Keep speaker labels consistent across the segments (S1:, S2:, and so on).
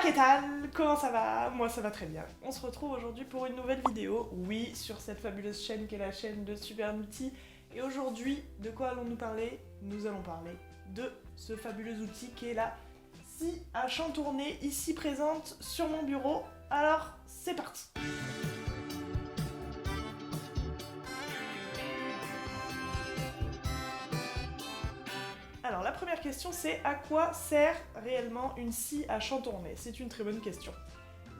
S1: ¿qué tal? Comment ça va? Moi ça va très bien. On se retrouve aujourd'hui pour une nouvelle vidéo, oui, sur cette fabuleuse chaîne qu'est la chaîne de Supermulti. Et aujourd'hui, de quoi allons-nous parler? Nous allons parler de ce fabuleux outil qui est la scie à chantourner, ici présente sur mon bureau. Alors, c'est parti! Alors la première question c'est à quoi sert réellement une scie à chantourner? C'est une très bonne question.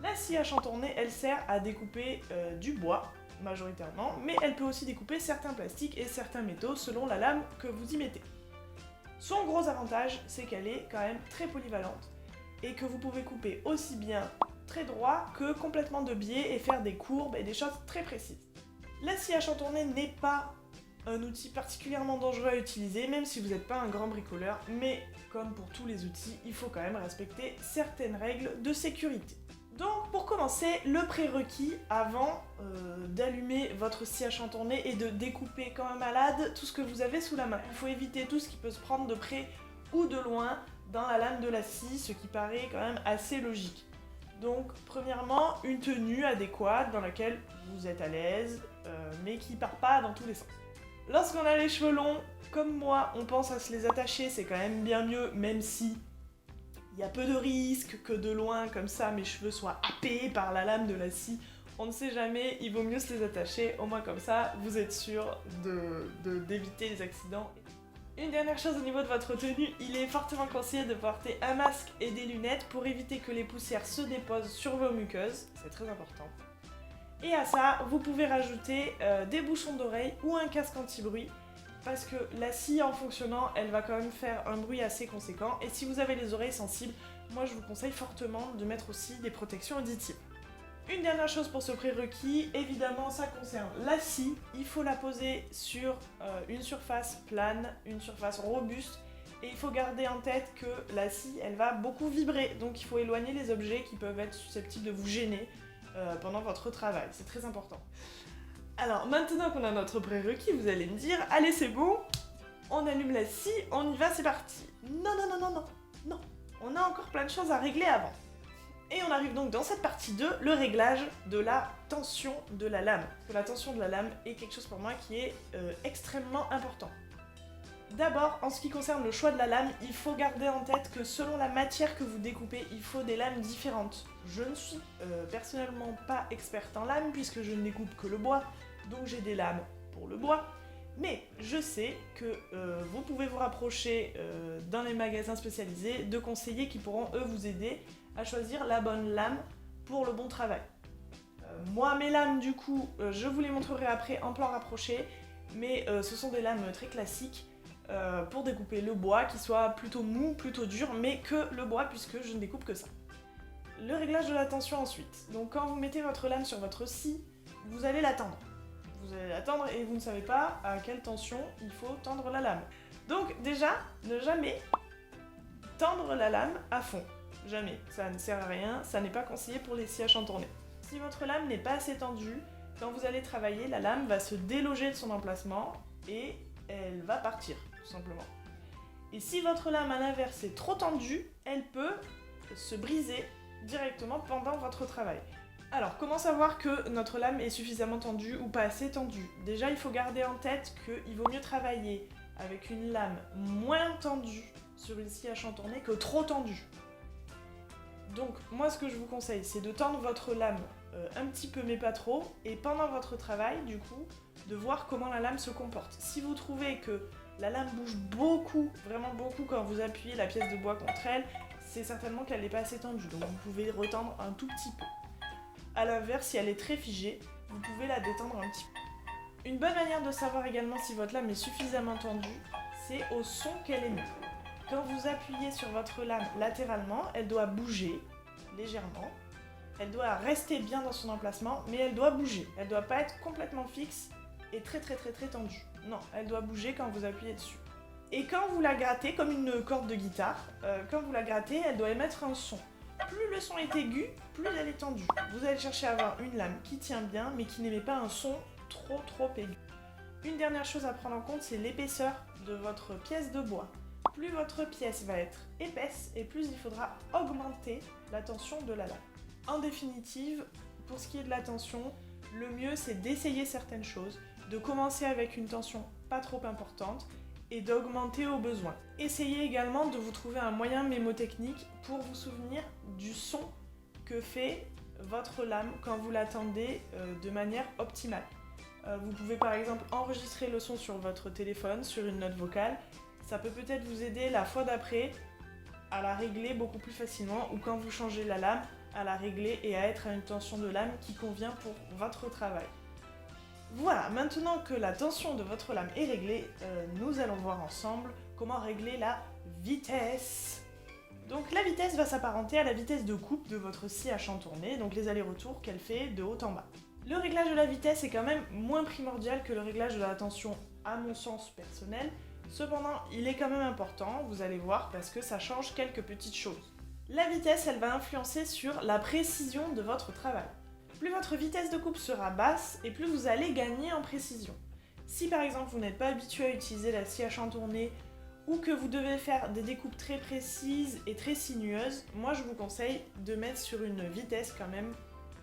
S1: La scie à chantourner, elle sert à découper du bois, majoritairement, mais elle peut aussi découper certains plastiques et certains métaux selon la lame que vous y mettez. Son gros avantage, c'est qu'elle est quand même très polyvalente et que vous pouvez couper aussi bien très droit que complètement de biais et faire des courbes et des choses très précises. La scie à chantourner n'est pas un outil particulièrement dangereux à utiliser, même si vous n'êtes pas un grand bricoleur, mais comme pour tous les outils, il faut quand même respecter certaines règles de sécurité. Donc pour commencer, le prérequis avant d'allumer votre scie à chantourner et de découper comme un malade tout ce que vous avez sous la main. Il faut éviter tout ce qui peut se prendre de près ou de loin dans la lame de la scie, ce qui paraît quand même assez logique. Donc premièrement, une tenue adéquate dans laquelle vous êtes à l'aise, mais qui part pas dans tous les sens. Lorsqu'on a les cheveux longs, comme moi, on pense à se les attacher, c'est quand même bien mieux, même si il y a peu de risques que de loin, comme ça, mes cheveux soient happés par la lame de la scie. On ne sait jamais, il vaut mieux se les attacher, au moins comme ça, vous êtes sûr d'éviter les accidents. Une dernière chose au niveau de votre tenue, il est fortement conseillé de porter un masque et des lunettes pour éviter que les poussières se déposent sur vos muqueuses, c'est très important. Et à ça, vous pouvez rajouter des bouchons d'oreilles ou un casque anti-bruit parce que la scie en fonctionnant, elle va quand même faire un bruit assez conséquent et si vous avez les oreilles sensibles, moi je vous conseille fortement de mettre aussi des protections auditives. Une dernière chose pour ce prérequis, évidemment ça concerne la scie, il faut la poser sur une surface plane, une surface robuste et il faut garder en tête que la scie elle va beaucoup vibrer donc il faut éloigner les objets qui peuvent être susceptibles de vous gêner pendant votre travail, c'est très important. Alors maintenant qu'on a notre prérequis, vous allez me dire, allez c'est bon, on allume la scie, on y va, c'est parti. Non, non, non, non, non, non, on a encore plein de choses à régler avant. Et on arrive donc dans cette partie 2, le réglage de la tension de la lame. Parce que la tension de la lame est quelque chose pour moi qui est extrêmement important. D'abord, en ce qui concerne le choix de la lame, il faut garder en tête que selon la matière que vous découpez, il faut des lames différentes. Je ne suis personnellement pas experte en lames puisque je ne découpe que le bois, donc j'ai des lames pour le bois. Mais je sais que vous pouvez vous rapprocher dans les magasins spécialisés de conseillers qui pourront eux vous aider à choisir la bonne lame pour le bon travail. Moi mes lames du coup, je vous les montrerai après en plan rapproché, mais ce sont des lames très classiques pour découper le bois qui soit plutôt mou, plutôt dur, mais que le bois puisque je ne découpe que ça. Le réglage de la tension ensuite. Donc quand vous mettez votre lame sur votre scie, vous allez la tendre. Vous allez la tendre et vous ne savez pas à quelle tension il faut tendre la lame. Donc déjà, ne jamais tendre la lame à fond. Jamais. Ça ne sert à rien, ça n'est pas conseillé pour les scies à chantourner. Si votre lame n'est pas assez tendue, quand vous allez travailler, la lame va se déloger de son emplacement et elle va partir, tout simplement. Et si votre lame à l'inverse est trop tendue, elle peut se briser directement pendant votre travail. Alors, comment savoir que notre lame est suffisamment tendue ou pas assez tendue? Déjà, il faut garder en tête qu'il vaut mieux travailler avec une lame moins tendue sur une scie à chantourner que trop tendue. Donc, moi, ce que je vous conseille, c'est de tendre votre lame un petit peu, mais pas trop, et pendant votre travail, du coup, de voir comment la lame se comporte. Si vous trouvez que la lame bouge beaucoup, vraiment beaucoup, quand vous appuyez la pièce de bois contre elle, c'est certainement qu'elle n'est pas assez tendue, donc vous pouvez retendre un tout petit peu. A l'inverse, si elle est très figée, vous pouvez la détendre un petit peu. Une bonne manière de savoir également si votre lame est suffisamment tendue, c'est au son qu'elle émet. Quand vous appuyez sur votre lame latéralement, elle doit bouger légèrement. Elle doit rester bien dans son emplacement, mais elle doit bouger. Elle ne doit pas être complètement fixe et très tendue. Non, elle doit bouger quand vous appuyez dessus. Et quand vous la grattez, comme une corde de guitare, quand vous la grattez, elle doit émettre un son. Plus le son est aigu, plus elle est tendue. Vous allez chercher à avoir une lame qui tient bien, mais qui n'émet pas un son trop aigu. Une dernière chose à prendre en compte, c'est l'épaisseur de votre pièce de bois. plus votre pièce va être épaisse et plus il faudra augmenter la tension de la lame. En définitive, pour ce qui est de la tension, le mieux c'est d'essayer certaines choses, de commencer avec une tension pas trop importante et d'augmenter au besoin. Essayez également de vous trouver un moyen mémotechnique pour vous souvenir du son que fait votre lame quand vous la tendez de manière optimale. Vous pouvez par exemple enregistrer le son sur votre téléphone, sur une note vocale. Ça peut peut-être vous aider la fois d'après à la régler beaucoup plus facilement ou quand vous changez la lame, à la régler et à être à une tension de lame qui convient pour votre travail. Voilà, maintenant que la tension de votre lame est réglée, nous allons voir ensemble comment régler la vitesse. Donc la vitesse va s'apparenter à la vitesse de coupe de votre scie à chantourner, donc les allers-retours qu'elle fait de haut en bas. Le réglage de la vitesse est quand même moins primordial que le réglage de la tension à mon sens personnel, cependant il est quand même important, vous allez voir, parce que ça change quelques petites choses. La vitesse, elle va influencer sur la précision de votre travail. Plus votre vitesse de coupe sera basse et plus vous allez gagner en précision. Si par exemple vous n'êtes pas habitué à utiliser la scie à chantourner ou que vous devez faire des découpes très précises et très sinueuses, moi je vous conseille de mettre sur une vitesse quand même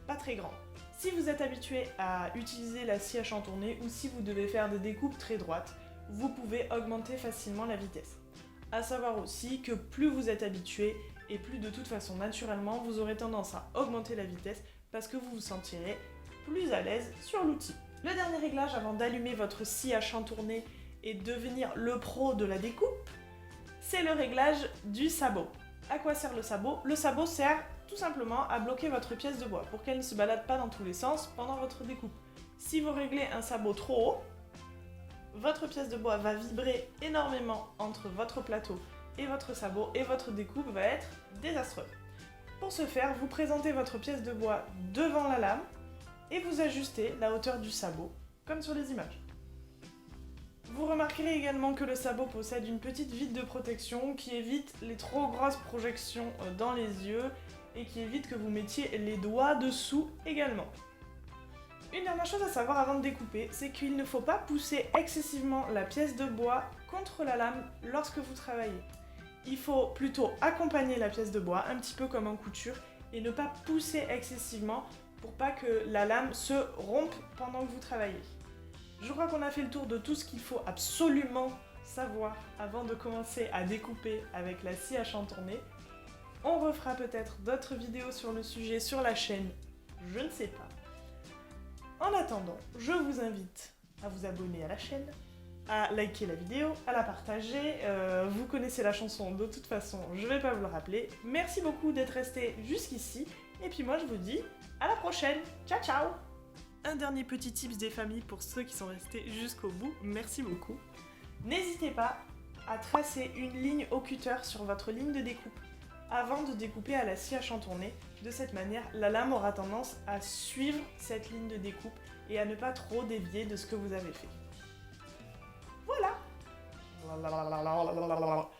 S1: pas très grande. Si vous êtes habitué à utiliser la scie à chantourner ou si vous devez faire des découpes très droites, vous pouvez augmenter facilement la vitesse. A savoir aussi que plus vous êtes habitué et plus de toute façon naturellement vous aurez tendance à augmenter la vitesse parce que vous vous sentirez plus à l'aise sur l'outil. Le dernier réglage avant d'allumer votre scie à chantourner et devenir le pro de la découpe, c'est le réglage du sabot. À quoi sert le sabot? Le sabot sert tout simplement à bloquer votre pièce de bois pour qu'elle ne se balade pas dans tous les sens pendant votre découpe. Si vous réglez un sabot trop haut, votre pièce de bois va vibrer énormément entre votre plateau et votre sabot et votre découpe va être désastreuse. Pour ce faire, vous présentez votre pièce de bois devant la lame et vous ajustez la hauteur du sabot, comme sur les images. Vous remarquerez également que le sabot possède une petite vitre de protection qui évite les trop grosses projections dans les yeux et qui évite que vous mettiez les doigts dessous également. Une dernière chose à savoir avant de découper, c'est qu'il ne faut pas pousser excessivement la pièce de bois contre la lame lorsque vous travaillez. Il faut plutôt accompagner la pièce de bois, un petit peu comme en couture, et ne pas pousser excessivement pour pas que la lame se rompe pendant que vous travaillez. Je crois qu'on a fait le tour de tout ce qu'il faut absolument savoir avant de commencer à découper avec la scie à chantourner. On refera peut-être d'autres vidéos sur le sujet sur la chaîne, je ne sais pas. En attendant, je vous invite à vous abonner à la chaîne, à liker la vidéo, à la partager. Vous connaissez la chanson de toute façon, je vais pas vous le rappeler. Merci beaucoup d'être resté jusqu'ici. Et puis moi je vous dis à la prochaine. Ciao ciao! Un dernier petit tips des familles pour ceux qui sont restés jusqu'au bout. Merci beaucoup. N'hésitez pas à tracer une ligne au cutter sur votre ligne de découpe avant de découper à la scie à chantourner. De cette manière, la lame aura tendance à suivre cette ligne de découpe et à ne pas trop dévier de ce que vous avez fait. Voilà.